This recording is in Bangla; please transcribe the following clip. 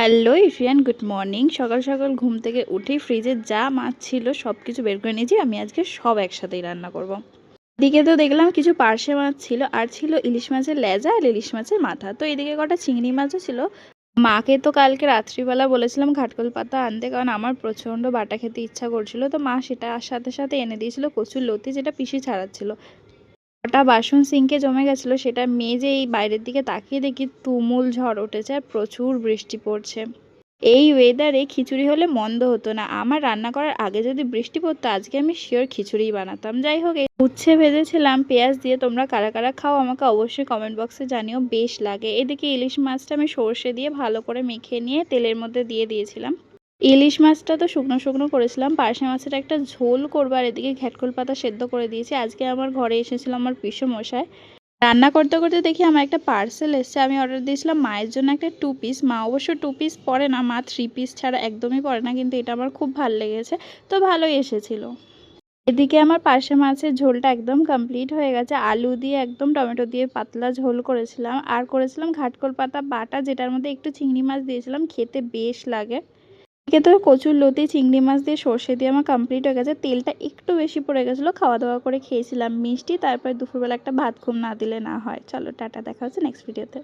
Hello ইফরিয়ান, good morning. সকাল সকাল ঘুম থেকে উঠেই ফ্রিজে যা মাছ ছিল সব কিছু বের করে নিয়েছি। আমি আজকে সব একসাথেই রান্না করব। এদিকে তো দেখলাম কিছু পার্শে মাছ ছিল, আর ছিল ইলিশ মাছের লেজা আর ইলিশ মাছের মাথা। তো এদিকে কটা চিংড়ি মাছও ছিল। মাকে তো কালকে রাত্রিবেলা বলেছিলাম ঘাটকল পাতা আনতে, কারণ আমার প্রচণ্ড বাটা খেতে ইচ্ছা করছিল। তো মা সেটা সাথে সাথে এনে দিয়েছিল কচুর লতি, যেটা পিসি ছাড়াচ্ছিল। কটা বাসন সিঙ্কে জমে গেছিলো, সেটা মেজে এই বাইরের দিকে তাকিয়ে দেখি তুমুল ঝড় উঠেছে আর প্রচুর বৃষ্টি পড়ছে। এই ওয়েদারে খিচুড়ি হলে মন্দ হতো না। আমার রান্না করার আগে যদি বৃষ্টি পড়তো, আজকে আমি শিওর খিচুড়িই বানাতাম। যাই হোক, উচ্ছে ভেজেছিলাম পেঁয়াজ দিয়ে। তোমরা কারা কারা খাও আমাকে অবশ্যই কমেন্ট বক্সে জানিও, বেশ লাগে। এদিকে ইলিশ মাছটা আমি সর্ষে দিয়ে ভালো করে মেখে নিয়ে তেলের মধ্যে দিয়ে দিয়েছিলাম। ইলিশ মাছটা তো শুকনো শুকনো করেছিলাম। পার্শে মাছের একটা ঝোল করবার এদিকে ঘ্যাটকল পাতা সেদ্ধ করে দিয়েছি। আজকে আমার ঘরে এসেছিল আমার পিসো মশাই। রান্না করতে করতে দেখি আমার একটা পার্সেল এসছে। আমি অর্ডার দিয়েছিলাম মায়ের জন্য একটা 2 পিস। মা অবশ্য 2 পিস পরে না, মা 3 পিস ছাড়া একদমই পরে না, কিন্তু এটা আমার খুব ভালো লেগেছে। তো ভালোই এসেছিল। এদিকে আমার পার্শে মাছের ঝোলটা একদম কমপ্লিট হয়ে গেছে। আলু দিয়ে একদম টমেটো দিয়ে পাতলা ঝোল করেছিলাম, আর করেছিলাম ঘাটকল পাতা বাটা, যেটার মধ্যে একটু চিংড়ি মাছ দিয়েছিলাম, খেতে বেশ লাগে। এদিকে তো কচুর লতি চিংড়ি মাছ দিয়ে সর্ষে দিয়ে আমার কমপ্লিট হয়ে গেছে। তেলটা একটু বেশি পড়ে গেছিলো, খাওয়া দাওয়া করে খেয়েছিলাম মিষ্টি। তারপর দুপুরবেলা একটা ভাত ঘুম না দিলে না হয়। চলো টাটা, দেখা হচ্ছে নেক্সট ভিডিওতে।